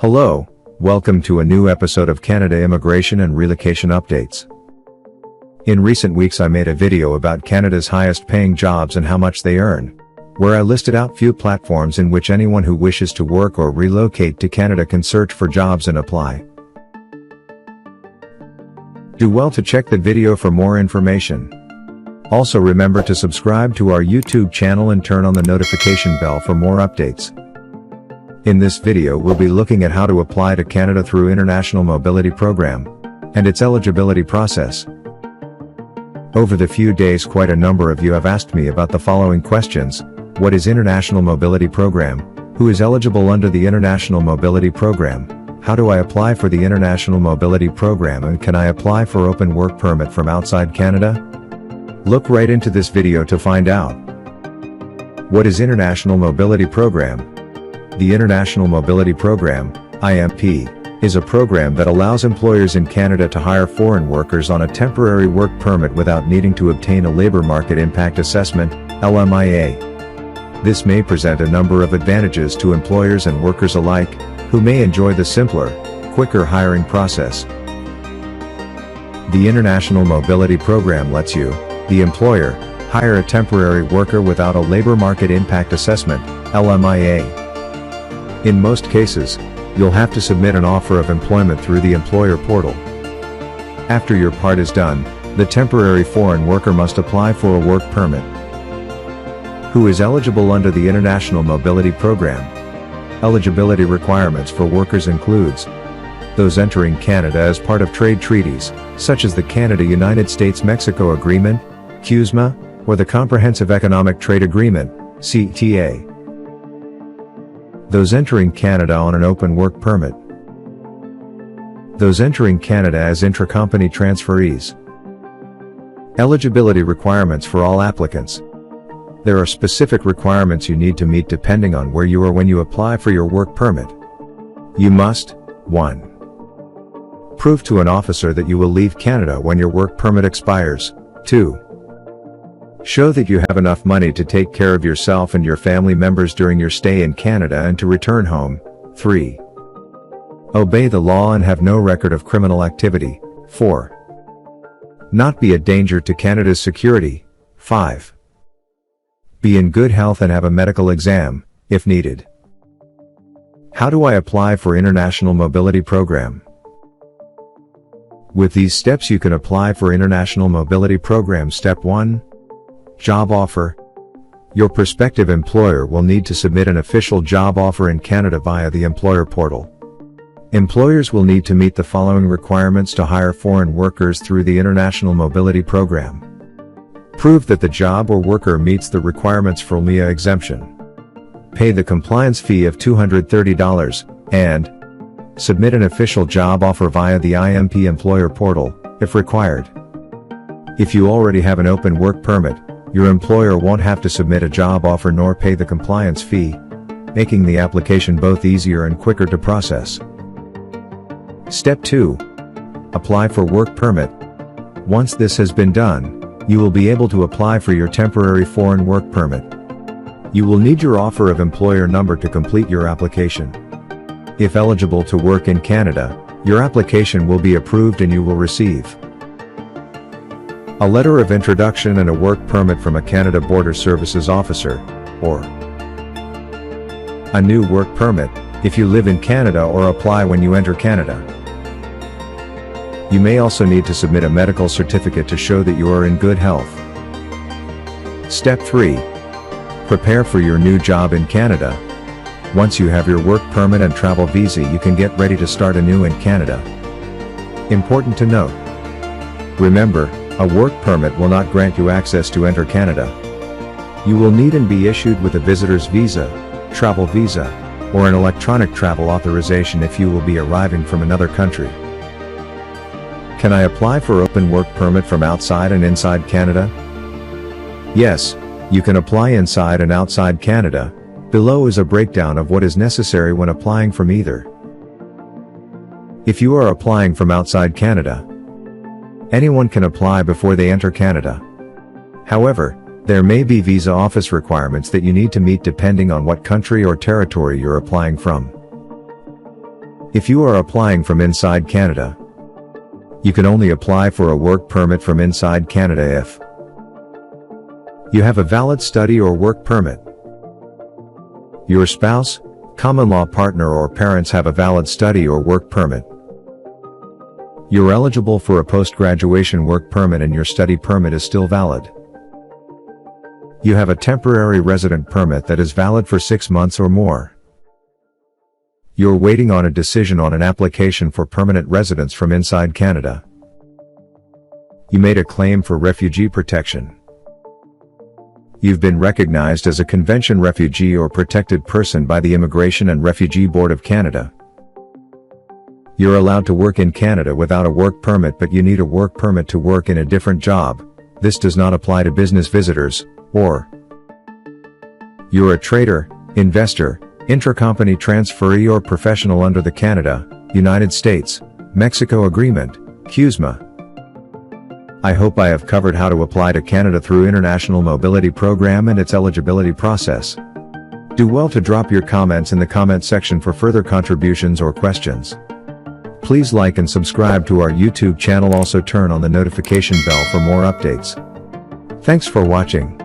Hello, welcome to a new episode of Canada Immigration and Relocation Updates. In recent weeks I made a video about Canada's highest paying jobs and how much they earn, where I listed out few platforms in which anyone who wishes to work or relocate to Canada can search for jobs and apply. Do well to check the video for more information. Also remember to subscribe to our YouTube channel and turn on the notification bell for more updates. In this video we'll be looking at how to apply to Canada through International Mobility Program and its eligibility process. Over the few days quite a number of you have asked me about the following questions. What is International Mobility Program? Who is eligible under the International Mobility Program? How do I apply for the International Mobility Program, and can I apply for open work permit from outside Canada? Look right into this video to find out. What is International Mobility Program? The International Mobility Program, IMP, is a program that allows employers in Canada to hire foreign workers on a temporary work permit without needing to obtain a Labour Market Impact Assessment, LMIA. This may present a number of advantages to employers and workers alike, who may enjoy the simpler, quicker hiring process. The International Mobility Program lets you, the employer, hire a temporary worker without a Labour Market Impact Assessment, LMIA. In most cases, you'll have to submit an offer of employment through the employer portal. After your part is done, the temporary foreign worker must apply for a work permit. Who is eligible under the International Mobility Program? Eligibility requirements for workers includes those entering Canada as part of trade treaties, such as the Canada-United States-Mexico Agreement, CUSMA, or the Comprehensive Economic Trade Agreement, CETA. Those entering Canada on an open work permit. Those entering Canada as intra-company transferees. Eligibility requirements for all applicants. There are specific requirements you need to meet depending on where you are when you apply for your work permit. You must, 1. Prove to an officer that you will leave Canada when your work permit expires. 2. Show that you have enough money to take care of yourself and your family members during your stay in Canada and to return home. 3. Obey the law and have no record of criminal activity. 4. Not be a danger to Canada's security. 5. Be in good health and have a medical exam, if needed. How do I apply for International Mobility Program? With these steps you can apply for International Mobility Program. Step 1. Job offer. Your prospective employer will need to submit an official job offer in Canada via the employer portal. Employers will need to meet the following requirements to hire foreign workers through the International Mobility Program. Prove that the job or worker meets the requirements for LMIA exemption. Pay the compliance fee of $230, and submit an official job offer via the IMP employer portal, if required. If you already have an open work permit, your employer won't have to submit a job offer nor pay the compliance fee, making the application both easier and quicker to process. Step 2. Apply for work permit. Once this has been done, you will be able to apply for your temporary foreign work permit. You will need your offer of employer number to complete your application. If eligible to work in Canada, your application will be approved and you will receive a letter of introduction and a work permit from a Canada Border Services officer, or a new work permit, if you live in Canada or apply when you enter Canada. You may also need to submit a medical certificate to show that you are in good health. Step 3. Prepare for your new job in Canada. Once you have your work permit and travel visa, you can get ready to start anew in Canada. Important to note. Remember, a work permit will not grant you access to enter Canada. You will need and be issued with a visitor's visa, travel visa, or an electronic travel authorization if you will be arriving from another country. Can I apply for open work permit from outside and inside Canada? Yes, you can apply inside and outside Canada. Below is a breakdown of what is necessary when applying from either. If you are applying from outside Canada, anyone can apply before they enter Canada. However, there may be visa office requirements that you need to meet depending on what country or territory you're applying from. If you are applying from inside Canada, you can only apply for a work permit from inside Canada if you have a valid study or work permit. Your spouse, common law partner or parents have a valid study or work permit. You're eligible for a post-graduation work permit and your study permit is still valid. You have a temporary resident permit that is valid for 6 months or more. You're waiting on a decision on an application for permanent residence from inside Canada. You made a claim for refugee protection. You've been recognized as a convention refugee or protected person by the Immigration and Refugee Board of Canada. You're allowed to work in Canada without a work permit, but you need a work permit to work in a different job. This does not apply to business visitors, or you're a trader, investor, intracompany transferee or professional under the Canada, United States, Mexico Agreement, CUSMA. I hope I have covered how to apply to Canada through International Mobility Program and its eligibility process. Do well to drop your comments in the comment section for further contributions or questions. Please like and subscribe to our YouTube channel. Also turn on the notification bell for more updates. Thanks for watching.